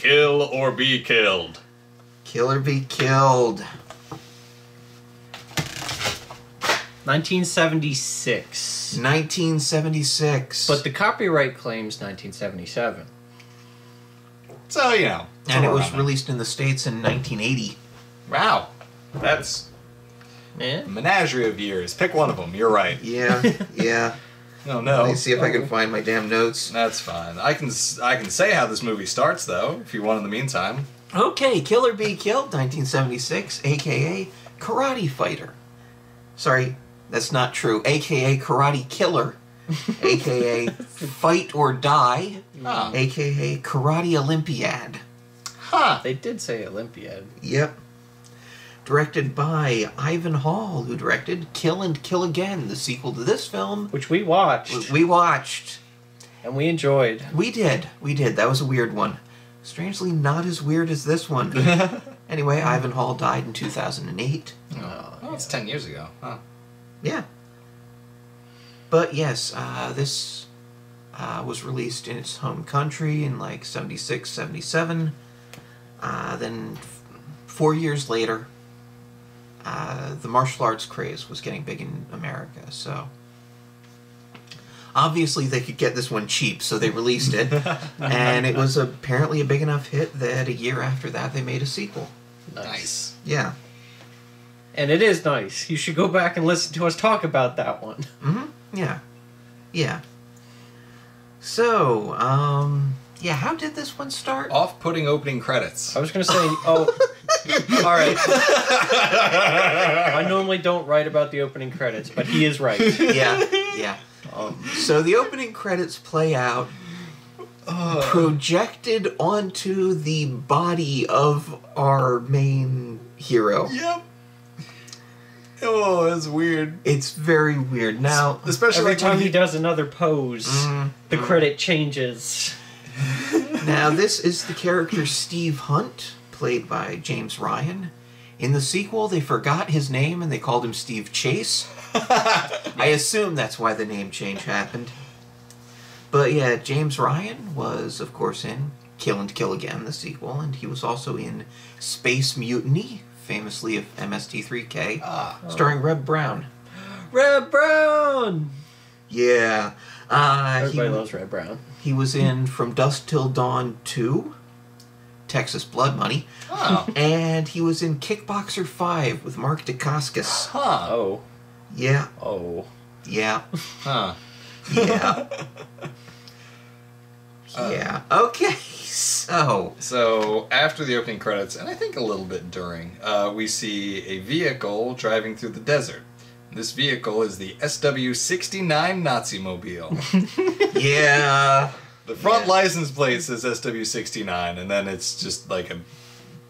Kill or Be Killed. Kill or Be Killed. 1976. 1976. But the copyright claims 1977. So, you know. And it was released in the States in 1980. Wow. That's Yeah. a menagerie of years. Pick one of them. You're right. Yeah, yeah. Oh, no. Let me see if I can find my damn notes. That's fine. I can say how this movie starts, though, if you want in the meantime. Okay, Kill or Be Killed, 1976, a.k.a. Karate Fighter. Sorry, that's not true. A.k.a. Karate Killer, a.k.a. Fight or Die, Huh. a.k.a. Karate Olympiad. Huh. They did say Olympiad. Yep. Directed by Ivan Hall, who directed Kill and Kill Again, the sequel to this film. Which we watched. We watched. And we enjoyed. We did. That was a weird one. Strangely not as weird as this one. Anyway, Ivan Hall died in 2008. Oh, it's 10 years ago. Huh. Yeah. But yes, this was released in its home country in like 76, 77. Then 4 years later, the martial arts craze was getting big in America, so obviously they could get this one cheap, so they released it. And it was apparently a big enough hit that a year after that they made a sequel. Nice. Yeah. And it is nice. You should go back and listen to us talk about that one. Mm-hmm. Yeah. Yeah. So, yeah, how did this one start? Off-putting opening credits. I was going to say, oh, all right. I normally don't write about the opening credits, but he is right. Yeah, yeah. So the opening credits play out projected onto the body of our main hero. Yep. Oh, that's weird. It's very weird. Now, especially every like when time he does another pose, the credit changes. Now, this is the character Steve Hunt, played by James Ryan. In the sequel, they forgot his name and they called him Steve Chase. I assume that's why the name change happened. But yeah, James Ryan was, of course, in Kill and Kill Again, the sequel, and he was also in Space Mutiny, famously of MST3K, starring Reb Brown. Red Brown! Yeah. Everybody loves Red Brown. He was in From Dusk Till Dawn 2, Texas Blood Money. Oh. And he was in Kickboxer 5 with Mark Dacascos. Huh. Oh. Yeah. Oh. Yeah. Huh. Yeah. Yeah. Okay, so... So, after the opening credits, and I think a little bit during, we see a vehicle driving through the desert. This vehicle is the SW-69 Nazi-mobile. Yeah. The front license plate says SW-69, and then it's just like a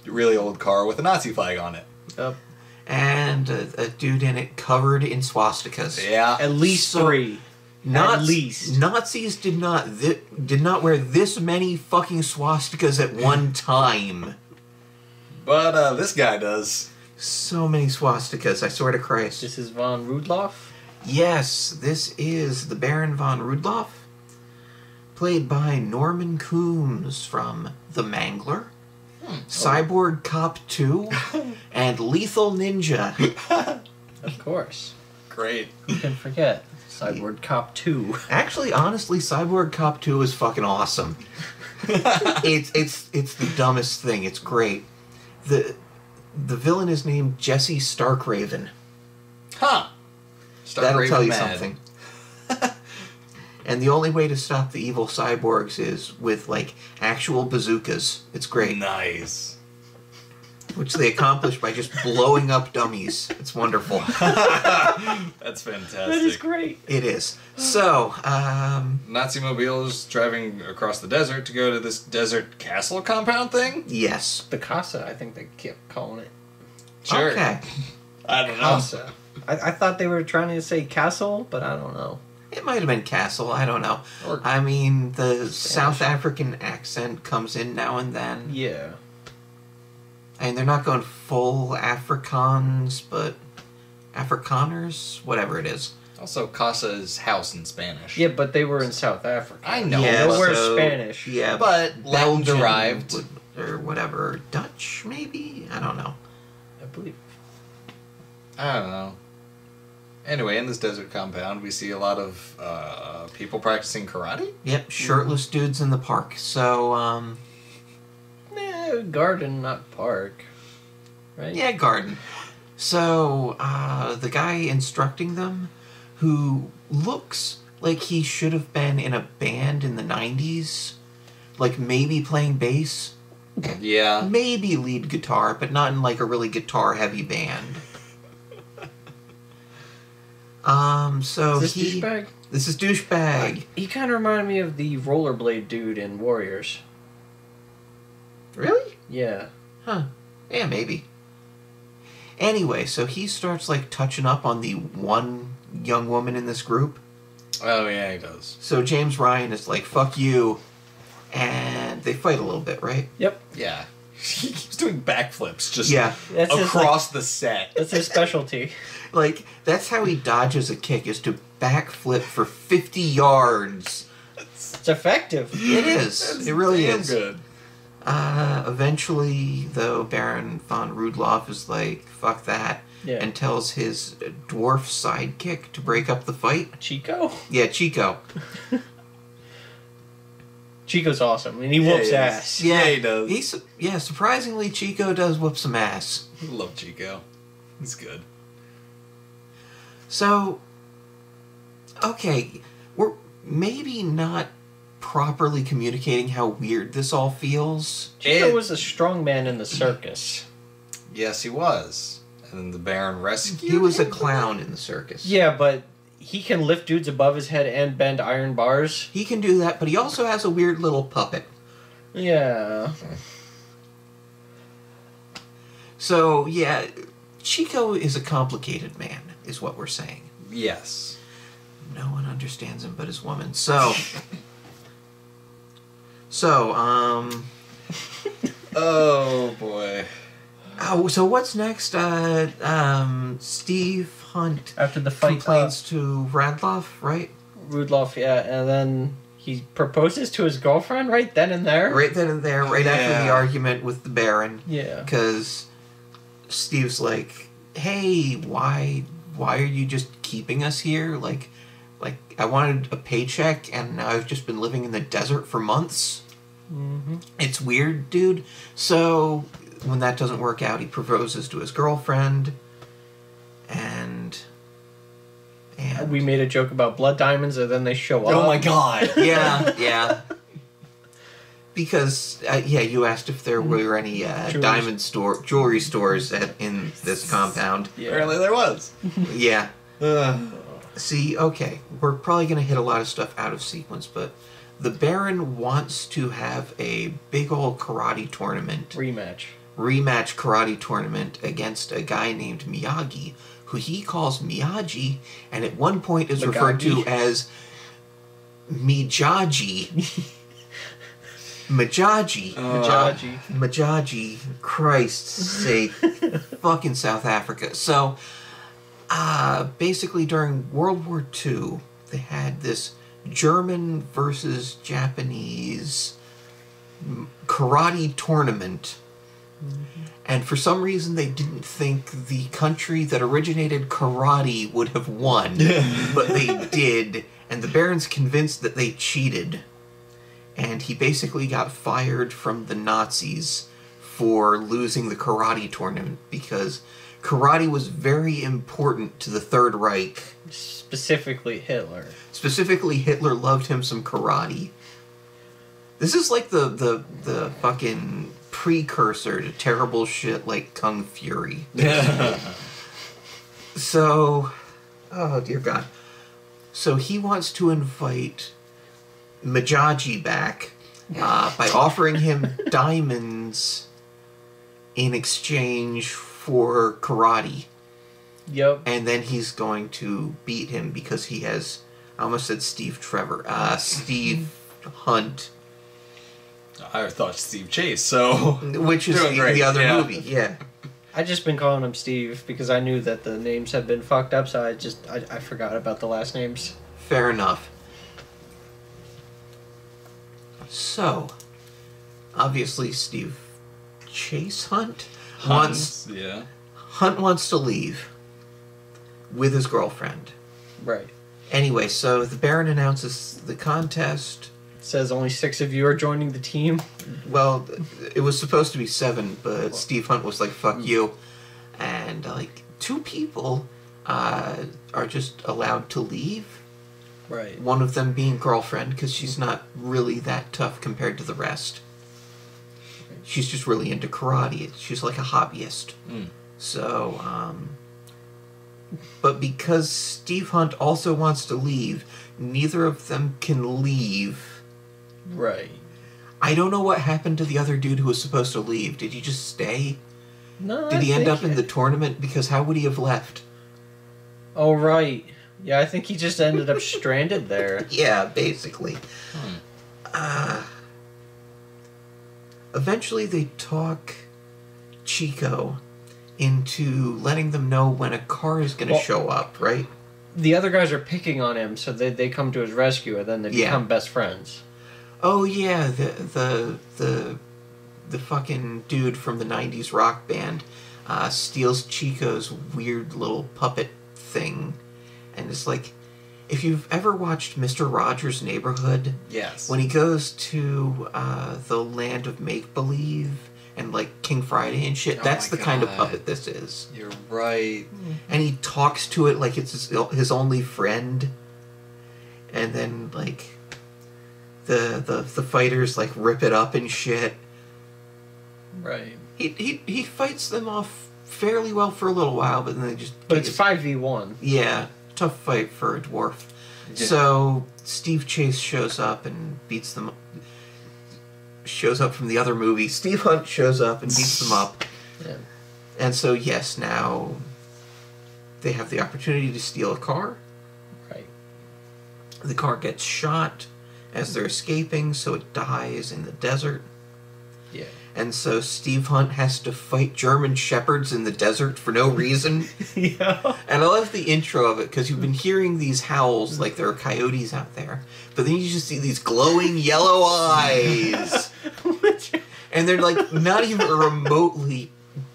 really old car with a Nazi flag on it. Yep. And a dude in it covered in swastikas. Yeah. At least So- 3. At least. Nazis did not wear this many fucking swastikas at one time. But this guy does. So many swastikas, I swear to Christ. This is von Rudloff. Yes, this is the Baron von Rudloff, played by Norman Coombs from The Mangler, Cyborg Cop 2, and Lethal Ninja. Of course. Great. Who can forget? Cyborg Cop 2. Actually, honestly, Cyborg Cop 2 is fucking awesome. it's the dumbest thing. It's great. The villain is named Jesse Starkraven. Huh. That'll tell you mad. something. And the only way to stop the evil cyborgs is with, like, actual bazookas. It's great. Nice. Which they accomplish by just blowing up dummies. It's wonderful. That's fantastic. That is great. It is. So, Nazi mobiles driving across the desert to go to this desert castle compound thing? yes. The Casa, I think they kept calling it. Sure. Okay. I don't know. Casa. I thought they were trying to say castle, but I don't know. It might have been Castle. I don't know. Or- I mean, the South African accent comes in now and then. Yeah. And they're not going full Afrikaans, but Afrikaners? Whatever it is. Also, Casa is house in Spanish. Yeah, but they were in South Africa. I know. Yeah, Nowhere so- Spanish. Yeah, But Latin Belgian derived. or whatever. Dutch, maybe? I don't know. I believe. I don't know. Anyway, in this desert compound, we see a lot of people practicing karate. Yep, shirtless dudes in the park. So, Garden, not park. Right? yeah, garden. So, the guy instructing them, who looks like he should have been in a band in the 90s, like maybe playing bass, Yeah. maybe lead guitar, but not in like a really guitar-heavy band. So Is this douchebag? This is douchebag. He kind of reminded me of the rollerblade dude in Warriors. Really? Yeah. Huh. Yeah, maybe. Anyway, so he starts like touching up on the one young woman in this group. Oh, yeah, he does. So James Ryan is like, fuck you. And they fight a little bit, right? Yep. Yeah. He keeps doing backflips just Yeah. That's his, across the set. That's his specialty. Like, that's how he dodges a kick, is to backflip for 50 yards. It's effective. It is. It really Damn is. good. Eventually, though, Baron von Rudloff is like, fuck that. Yeah. And tells his dwarf sidekick to break up the fight. Chico? Yeah, Chico. Chico's awesome, and he whoops he is. ass. Yeah, he does. Surprisingly, Chico does whoop some ass. I love Chico. He's good. So, okay, we're maybe not properly communicating how weird this all feels. Chico was a strong man in the circus. Yes, he was. And then the Baron rescued He was a him? clown in the circus. Yeah, but he can lift dudes above his head and bend iron bars. He can do that, but he also has a weird little puppet. Yeah. So, yeah, Chico is a complicated man, is what we're saying. Yes. No one understands him but his woman. So, Oh, boy. so what's next? Steve Hunt After the fight, complains to Radloff, right? Rudloff, yeah, and then he proposes to his girlfriend right then and there. Right then and there, right after the Yeah. argument with the Baron. Yeah. Because Steve's like, hey, why are you just keeping us here? Like I wanted a paycheck and now I've just been living in the desert for months. Mm-hmm. It's weird, dude. So when that doesn't work out, he proposes to his girlfriend, and We made a joke about blood diamonds, and then they show up. Oh, my God. yeah. Because you asked if there were any jewelry stores in this compound. Yeah. Apparently there was. Yeah. See, okay, we're probably going to hit a lot of stuff out of sequence, but the Baron wants to have a big old karate tournament. Rematch Karate tournament against a guy named Miyagi, who he calls Miyagi, and at one point is referred to as Mijaji. Majaji. Majaji. Christ's sake. Fucking South Africa. So, basically during World War II, they had this German versus Japanese karate tournament. And for some reason, they didn't think the country that originated karate would have won. But they did. And the Baron's convinced that they cheated. And he basically got fired from the Nazis for losing the karate tournament because karate was very important to the Third Reich. Specifically Hitler. Specifically, Hitler loved him some karate. This is like the fucking precursor to terrible shit like Kung Fury. So, oh dear God. So he wants to invite Majaji back by offering him diamonds in exchange for karate. Yep. And then he's going to beat him because he has, I almost said Steve Steve Hunt. I thought Steve Chase, so... Which is the other movie, yeah. I just been calling him Steve because I knew that the names had been fucked up, so I forgot about the last names. Fair enough. So, obviously Steve Chase Hunt Yeah. Hunt wants to leave with his girlfriend. Right. Anyway, so the Baron announces the contest. Says only 6 of you are joining the team. Well, it was supposed to be 7, but Steve Hunt was like, fuck you. And, like, 2 people are just allowed to leave. Right. One of them being girlfriend, because she's not really that tough compared to the rest. She's just really into karate. She's like a hobbyist. So, but because Steve Hunt also wants to leave, neither of them can leave. Right. I don't know what happened to the other dude who was supposed to leave. Did he just stay? No. Did he end up in the tournament? Because how would he have left? Oh, right. Yeah, I think he just ended up stranded there. Yeah, basically. Eventually they talk Chico into letting them know when a car is going to show up, right? The other guys are picking on him, so they come to his rescue, and then they become best friends. Oh yeah, the fucking dude from the 90s rock band steals Chico's weird little puppet thing. And it's like, if you've ever watched Mr. Rogers' Neighborhood, Yes. when he goes to the land of make-believe and like King Friday and shit, that's the kind of puppet this is. You're right. And he talks to it like it's his only friend. And then like the fighters like rip it up and shit. Right. He fights them off fairly well for a little while, but then they just... But it's 5v1. Yeah, tough fight for a dwarf. Yeah. So Steve Chase shows up and beats them. Shows up from the other movie. Steve Hunt shows up and beats them up. Yeah. And so yes, now they have the opportunity to steal a car. Right. The car gets shot as they're escaping, so it dies in the desert. Yeah. And so Steve Hunt has to fight German shepherds in the desert for no reason. Yeah. And I love the intro of it, because you've been hearing these howls like there are coyotes out there. But then you just see these glowing yellow eyes. And they're like not even a remotely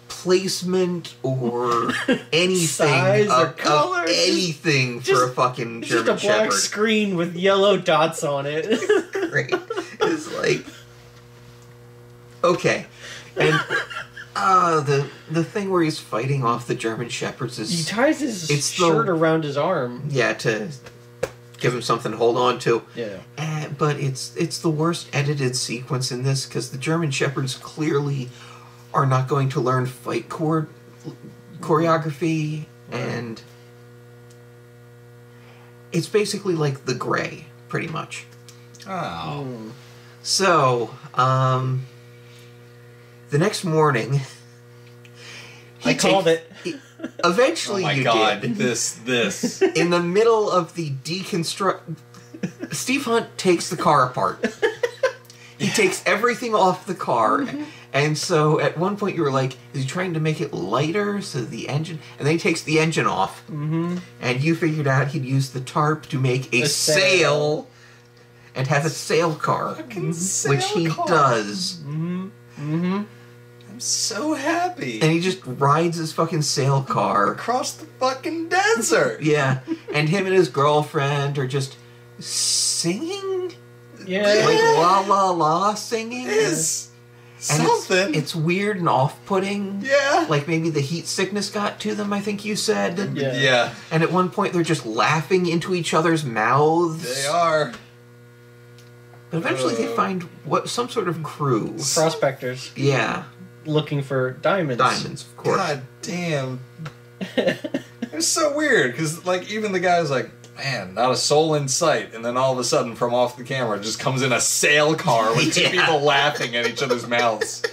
placement or anything Size or color. of anything for a fucking It's German just a black shepherd. screen with yellow dots on it. Great. It's like... Okay. And the thing where he's fighting off the German shepherds is... He ties his shirt around his arm. Yeah, to give him something to hold on to. Yeah. But it's the worst edited sequence in this, because the German shepherds clearly are not going to learn fight choreography, and it's basically like The Gray, pretty much. Oh. So, the next morning... I called it. Eventually Oh my you god, did. this. In the middle of the deconstruct... Steve Hunt takes the car apart. He takes everything off the car. And so at one point you were like, is he trying to make it lighter so the engine... And then he takes the engine off. Mm-hmm. And you figured out he'd use the tarp to make a sail and have a sail car. Which he does. Mm-hmm. Mm-hmm. I'm so happy. And he just rides his fucking sail car. Across the fucking desert. Yeah. And him and his girlfriend are just singing? Yeah. Like la la la singing? Is And something. It's weird and off-putting. Yeah. Like maybe the heat sickness got to them, I think you said. Yeah. And at one point they're just laughing into each other's mouths. They are. But eventually they find some sort of crew. Prospectors Yeah. looking for diamonds. Diamonds, of course. God damn. It's so weird, because, like, even the guy's like, man, not a soul in sight. And then all of a sudden, from off the camera, just comes in a sail car with two Yeah. people laughing at each other's mouths.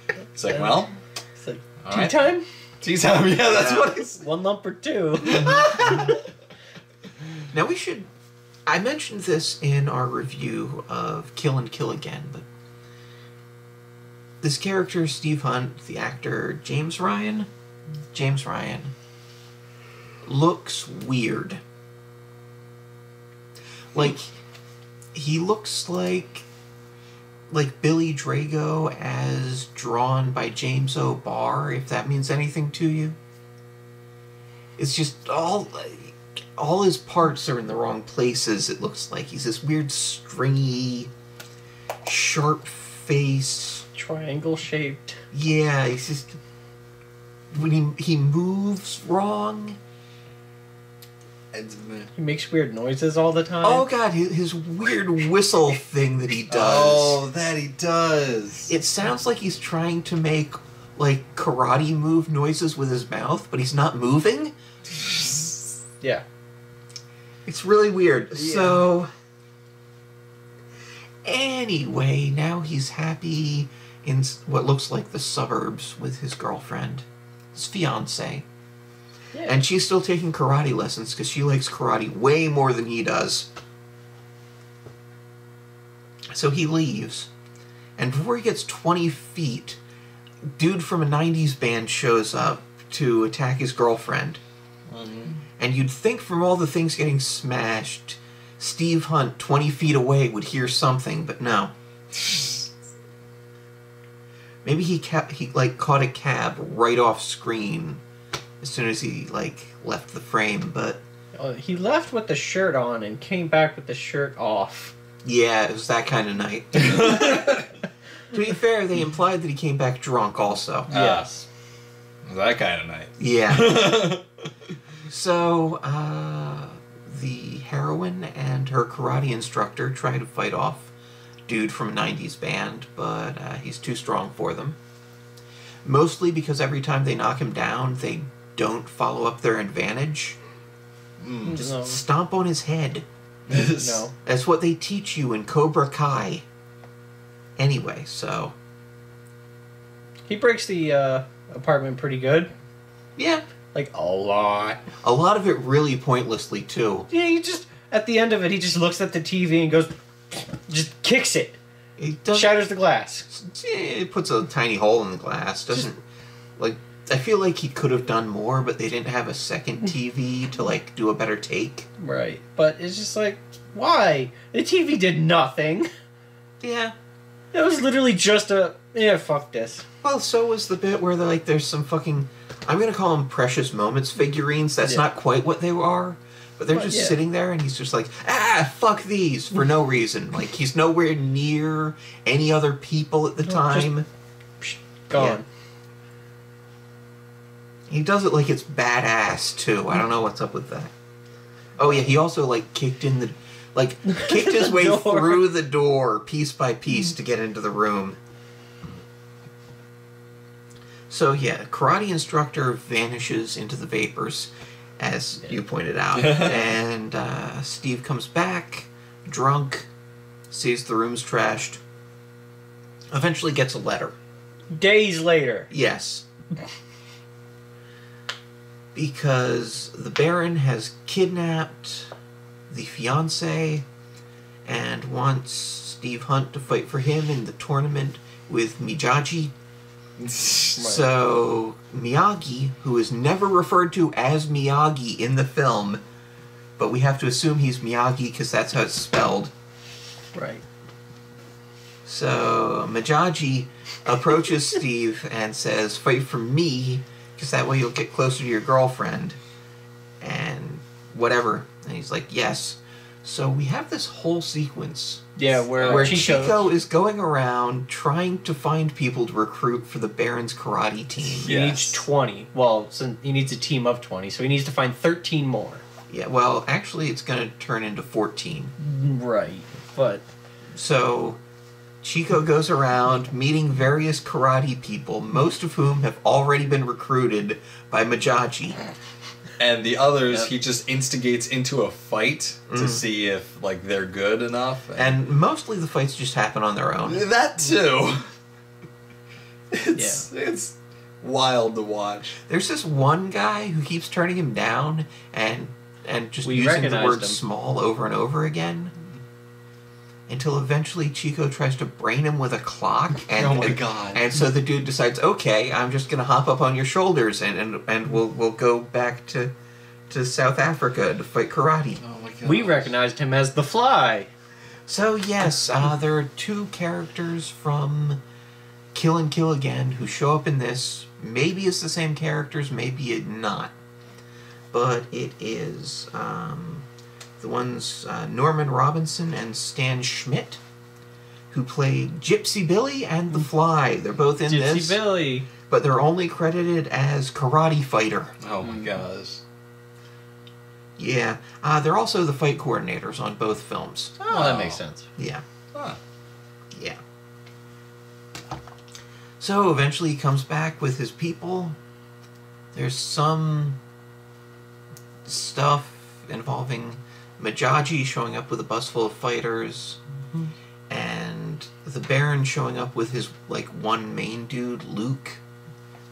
It's like, well, It's like, all tea right. time? Tea time, yeah, that's Yeah. what he's... 1 lump or 2. Now we should... I mentioned this in our review of Kill and Kill Again, but... This character, Steve Hunt, the actor James Ryan, looks weird. Like, he looks like like Billy Drago as drawn by James O'Barr, if that means anything to you. It's just all his parts are in the wrong places, it looks like. He's this weird, stringy, sharp face. Triangle shaped. Yeah, he's just... When he moves wrong... He makes weird noises all the time. Oh god, his weird whistle thing that he does. Oh, that he does. It sounds like he's trying to make, like, karate move noises with his mouth, but he's not moving. Yeah. It's really weird. Yeah. So... Anyway, now he's happy in what looks like the suburbs with his girlfriend. His fiancée. Yeah. And she's still taking karate lessons because she likes karate way more than he does. So he leaves. And before he gets 20 feet, dude from a 90s band shows up to attack his girlfriend. Mm-hmm. And you'd think from all the things getting smashed, Steve Hunt, 20 feet away, would hear something, but no. Maybe he caught a cab right off screen as soon as he, left the frame, but... He left with the shirt on and came back with the shirt off. Yeah, it was that kind of night. To be fair, they implied that he came back drunk also. Yes. That kind of night. Yeah. So, the heroine and her karate instructor try to fight off dude from a 90s band, but he's too strong for them. Mostly because every time they knock him down, they don't follow up their advantage. Just No. stomp on his head. No. That's what they teach you in Cobra Kai. Anyway, so... He breaks the apartment pretty good. Yeah. Like, a lot. A lot of it really pointlessly, too. Yeah, he just... At the end of it, he just looks at the TV and goes... Just kicks it. It doesn't... Shatters the glass. It puts a tiny hole in the glass. Doesn't... I feel like he could have done more, but they didn't have a second TV to, do a better take. Right. But it's just like, why? The TV did nothing. Yeah. It was literally just a... Yeah, fuck this. Well, so was the bit where there's some fucking... I'm gonna call them precious moments figurines. That's not quite what they are. But they're just sitting there, and he's just like, fuck these, for no reason. He's nowhere near any other people at the time. Gone. Yeah. He does it like it's badass, too. I don't know what's up with that. Oh, yeah, he also, kicked in the... kicked his way through the door, piece by piece, to get into the room. So, yeah, karate instructor vanishes into the vapors, as you pointed out. And Steve comes back, drunk, sees the room's trashed, eventually gets a letter. Days later. Yes. Because the Baron has kidnapped the fiancé and wants Steve Hunt to fight for him in the tournament with Miyagi. So Miyagi, who is never referred to as Miyagi in the film, but we have to assume he's Miyagi because that's how it's spelled. Right. So Miyagi approaches Steve and says, "Fight for me, because that way you'll get closer to your girlfriend." And whatever. And he's like, yes. So we have this whole sequence. Yeah, where Chico is going around trying to find people to recruit for the Baron's karate team. He needs 20. Well, so he needs a team of 20, so he needs to find 13 more. Yeah, well, actually it's going to turn into 14. Right, but... So Chico goes around meeting various karate people, most of whom have already been recruited by Miyagi. And the others, he just instigates into a fight to see if, they're good enough. And mostly the fights just happen on their own. That, too. It's wild to watch. There's this one guy who keeps turning him down and just using the word small over and over again. Until eventually Chico tries to brain him with a clock. And, oh my god. And so the dude decides, okay, I'm just going to hop up on your shoulders and we'll go back to South Africa to fight karate. Oh my god. We recognized him as the Fly. So yes, there are two characters from Kill and Kill Again who show up in this. Maybe it's the same characters, maybe it not. But it is the ones Norman Robinson and Stan Schmidt, who played Gypsy Billy and The Fly. They're both in this. Gypsy Billy. But they're only credited as karate fighter. Oh my gosh. Yeah. They're also the fight coordinators on both films. Oh, that makes sense. Yeah. Huh. Yeah. So eventually he comes back with his people. There's some stuff involving Majaji showing up with a bus full of fighters. Mm-hmm. And the Baron showing up with his, like, one main dude, Luke,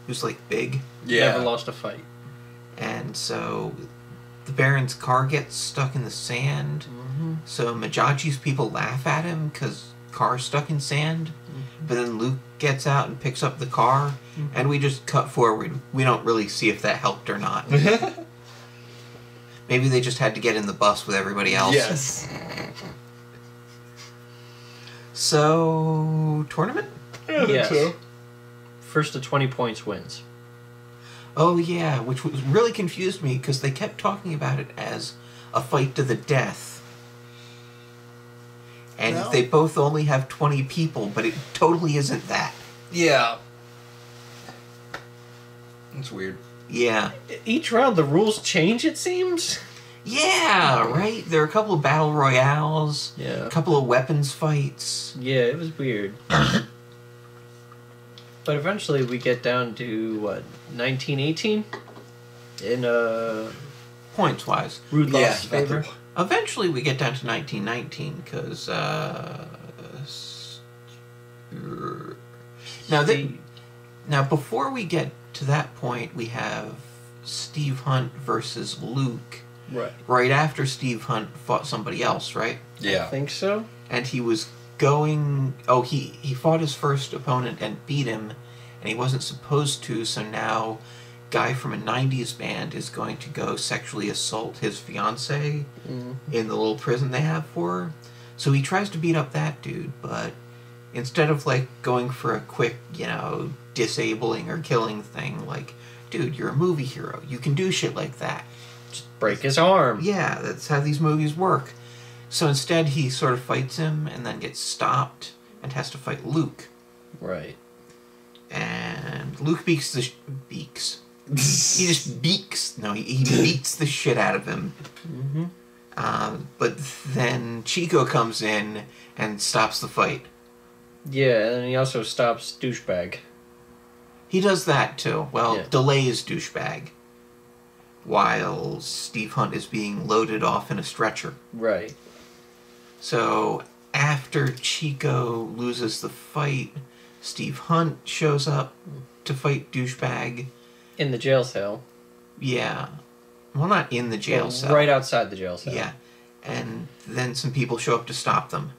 who's, like, big. Yeah. Never lost a fight. And so the Baron's car gets stuck in the sand. Mm-hmm. So Majaji's people laugh at him because car's stuck in sand. Mm-hmm. But then Luke gets out and picks up the car. Mm-hmm. And we just cut forward. We don't really see if that helped or not. Maybe they just had to get in the bus with everybody else. Yes. So, tournament? Yes. First to 20 points wins. Oh yeah, which really confused me because they kept talking about it as a fight to the death. And No. they both only have 20 people, but it totally isn't that. Yeah. That's weird. Yeah. Each round the rules change, it seems. Yeah, right? There are a couple of battle royales, Yeah. a couple of weapons fights. Yeah, it was weird. But eventually we get down to, what, 1918? In, Points-wise. Rudloff's favor. Eventually we get down to 1919, because, Now, before we get to that point, we have Steve Hunt versus Luke. Right. Right after Steve Hunt fought somebody else, right? I Yeah. think so. And he was going... Oh, he fought his first opponent and beat him, and he wasn't supposed to, so now guy from a 90s band is going to go sexually assault his fiancée in the little prison they have for her. So he tries to beat up that dude, but instead of, like, going for a quick, disabling or killing thing, like, dude, you're a movie hero. You can do shit like that. Just break his arm. Yeah, that's how these movies work. So instead, he sort of fights him and then gets stopped and has to fight Luke. Right. And Luke beaks the... beaks. He just beaks. No, he beats the shit out of him. Mm-hmm. But then Chico comes in and stops the fight. Yeah, and he also stops Douchebag. He does that too. Well, Yeah. delays douchebag while Steve Hunt is being loaded off in a stretcher. Right. So after Chico loses the fight, Steve Hunt shows up to fight douchebag. In the jail cell. Yeah. Well, not in the jail Well, cell. Right outside the jail cell. Yeah. And then some people show up to stop them.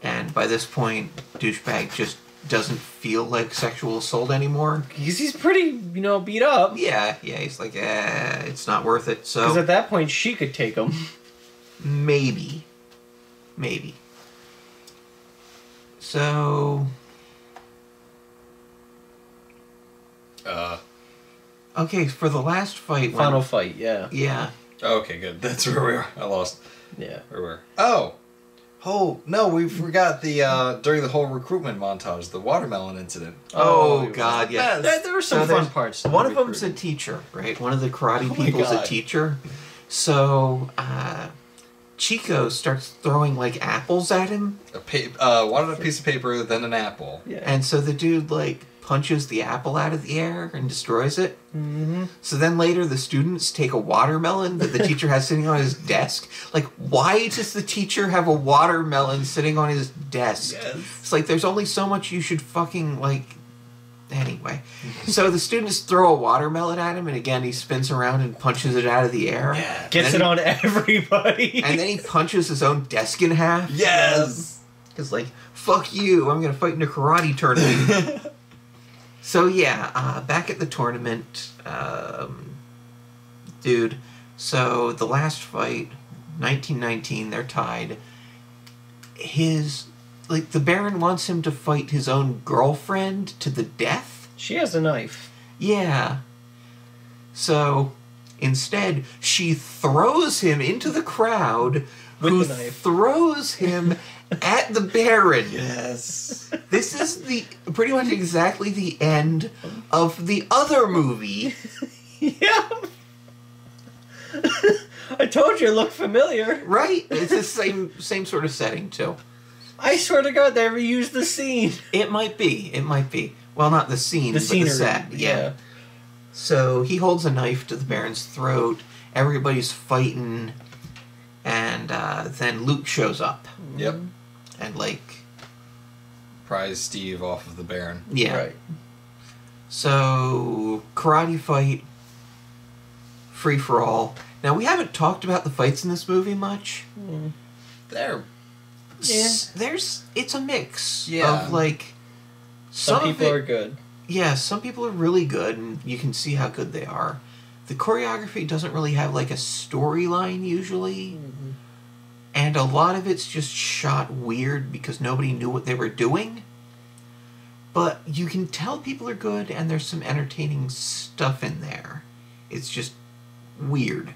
And by this point, douchebag just doesn't feel like sexual assault anymore. Because he's pretty, beat up. Yeah, he's like, it's not worth it. Because So at that point, she could take him. maybe. So okay, for the last fight, Final fight, yeah. yeah, Okay, good. That's where we are. I lost. Yeah. Where we were. Oh, no, we forgot the, during the whole recruitment montage, the watermelon incident. oh god, yeah. There were some So fun there's- parts. to One the of them's a recruitment. teacher, right? One of the karate Oh my people's a God. teacher. So Chico starts throwing like apples at him, Wanted a piece of paper, then an apple. Yeah. and so the dude like punches the apple out of the air and destroys it. Mm-hmm. So then later the students take a watermelon that the teacher has sitting on his desk. Like, why does the teacher have a watermelon sitting on his desk? Yes. It's like there's only so much you should fucking like. Anyway, so the students throw a watermelon at him, and again he spins around and punches it out of the air. Yeah. Gets it on everybody. And then he punches his own desk in half. Yes! Because, like, fuck you, I'm going to fight in a karate tournament. So, yeah, back at the tournament, dude, so the last fight, 1919, they're tied. the Baron wants him to fight his own girlfriend to the death. She has a knife. Yeah. So, instead, she throws him into the crowd, With who the knife. throws him at the Baron. Yes. This is pretty much exactly the end of the other movie. Yeah. I told you it looked familiar. Right? It's the same sort of setting, too. I swear to God, they reused the scene. It might be. Well, not the scene, The but scenery. the set. Yeah. So he holds a knife to the Baron's throat. Everybody's fighting. And then Luke shows up. Yep. And, Pries Steve off of the Baron. yeah. Right. So, karate fight. Free for all. Now, we haven't talked about the fights in this movie much. There. Yeah. It's a mix Yeah. of, Some people of it, are good. yeah, some people are really good, and you can see how good they are. The choreography doesn't really have, a storyline, usually. Mm-hmm. And a lot of it's just shot weird because nobody knew what they were doing. But you can tell people are good, and there's some entertaining stuff in there. It's just weird.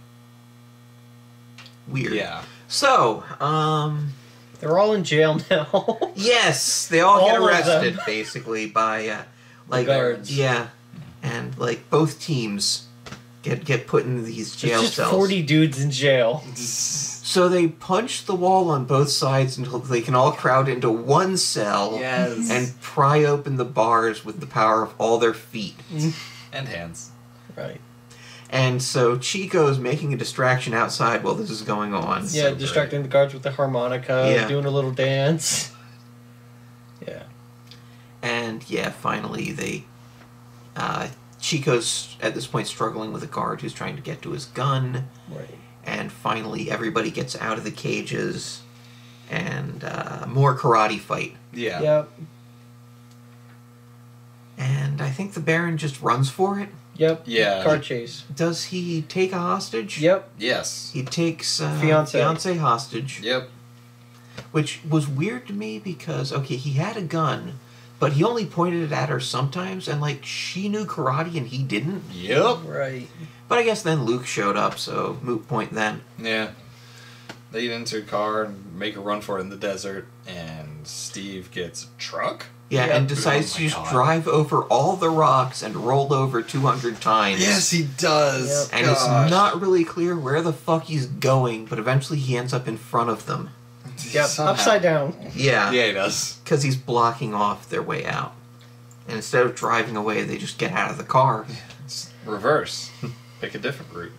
Yeah. So, They're all in jail now. yes, they all get All of them. arrested, basically, by, guards. Yeah. And, both teams get put in these jail There's just cells. 40 dudes in jail. So they punch the wall on both sides until they can all crowd into one cell Yes. and pry open the bars with the power of all their feet. And hands. Right. And so Chico's making a distraction outside while this is going on. Yeah, So distracting the guards with the harmonica, Yeah. doing a little dance. Yeah. And yeah, finally Chico's at this point struggling with a guard who's trying to get to his gun. Right. And finally everybody gets out of the cages and more karate fight. Yeah. Yep. And I think the Baron just runs for it. Yep. Yeah. Car chase. Does he take a hostage? Yep. Yes. He takes Fiancé hostage. Yep. Which was weird to me because, okay, he had a gun, but he only pointed it at her sometimes, and, she knew karate and he didn't. Yep. Right. But I guess then Luke showed up, so moot point then. Yeah. They get into a car and make a run for it in the desert, and Steve gets a truck? Yeah, Yep. and decides Oh to my just God. drive over all the rocks and roll over 200 times. Yes, he does. Yep. And it's not really clear where the fuck he's going, but eventually he ends up in front of them. Yep. Somehow. Upside down. Yeah. Yeah, he does. Because he's blocking off their way out. And instead of driving away, they just get out of the car. It's reverse. Pick a different route.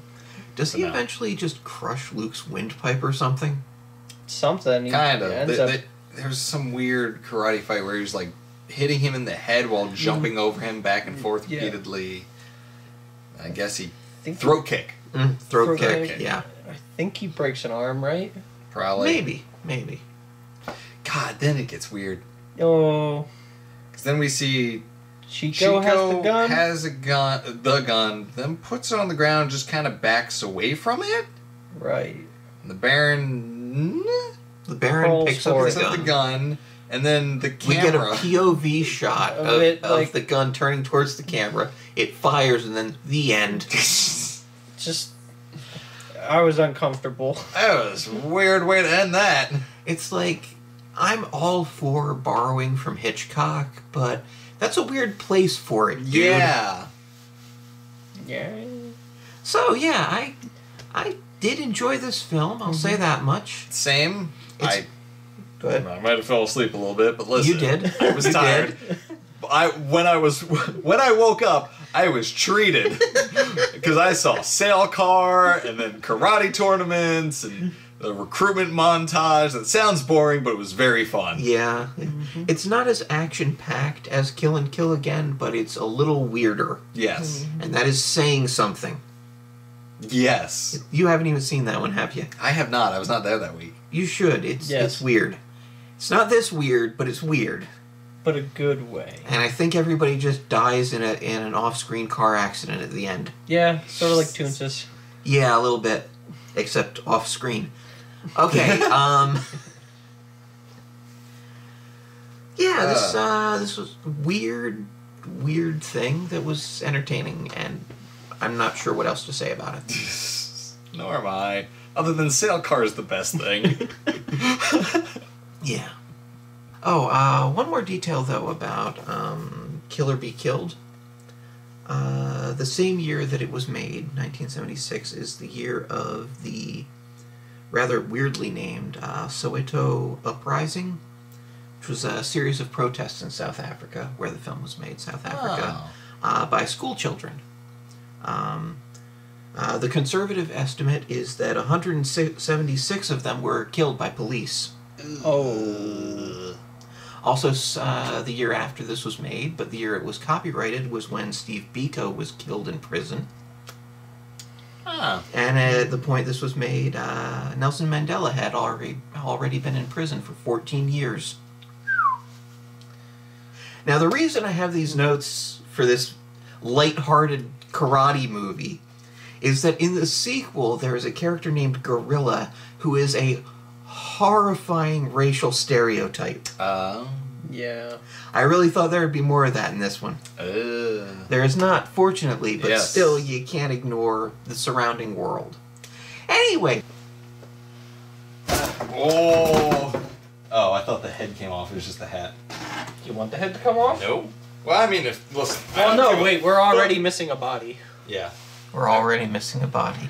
Does he No. eventually just crush Luke's windpipe or something? Something. He Kind of. ends up- There's some weird karate fight where he's hitting him in the head while jumping over him back and forth Yeah. repeatedly. I guess he think throat kick. Throat Throat kick, kick. yeah. I think he breaks an arm, right? Probably. Maybe. God, then it gets weird. Oh. Because then we see Chico has the gun. has the gun, then puts it on the ground, just kind of backs away from it. Right. And the Baron The Baron Crawls picks up for the picks up the gun, and then the We get a camera. POV shot Of of, it, of the gun turning towards the camera. It fires, and then the end. Just. I was uncomfortable. That was a weird way to end that. It's I'm all for borrowing from Hitchcock, but that's a weird place for it, dude. Yeah. Yeah. So, yeah, I did enjoy this film, I'll say that much. Same. It's- Go ahead. I might have fell asleep a little bit, but listen. You did. I was You tired. When I woke up, I was treated because I saw sail car and then karate tournaments and the recruitment montage. That sounds boring, but it was very fun. Yeah. It's not as action-packed as Kill and Kill Again, but it's a little weirder. Yes. And that is saying something. Yes. You haven't even seen that one, have you? I have not. I was not there that week. You should. It's weird. It's not this weird, but it's weird. But a good way. And I think everybody just dies in an off-screen car accident at the end. Yeah, sort of like Toonses. Yeah, a little bit. Except off-screen. Okay, Yeah, this was a weird thing that was entertaining, and I'm not sure what else to say about it. Nor am I. Other than Sail Car is the best thing. Yeah. Oh, one more detail, though, about Kill or Be Killed. The same year that it was made, 1976, is the year of the rather weirdly named Soweto Uprising, which was a series of protests in South Africa, where the film was made, South Africa, by school children. The conservative estimate is that 176 of them were killed by police. Oh. Also, the year after this was made, but the year it was copyrighted, was when Steve Biko was killed in prison. And at the point this was made, Nelson Mandela had already been in prison for 14 years. Now, the reason I have these notes for this light-hearted karate movie is that in the sequel, there is a character named Gorilla who is a horrifying racial stereotype. Yeah. I really thought there would be more of that in this one. There is not, fortunately, but still, you can't ignore the surrounding world. Anyway. Oh, I thought the head came off. It was just the hat. You want the head to come off? No. Well, I mean, listen. Well, no, wait, we're already missing a body. Yeah. We're already missing a body.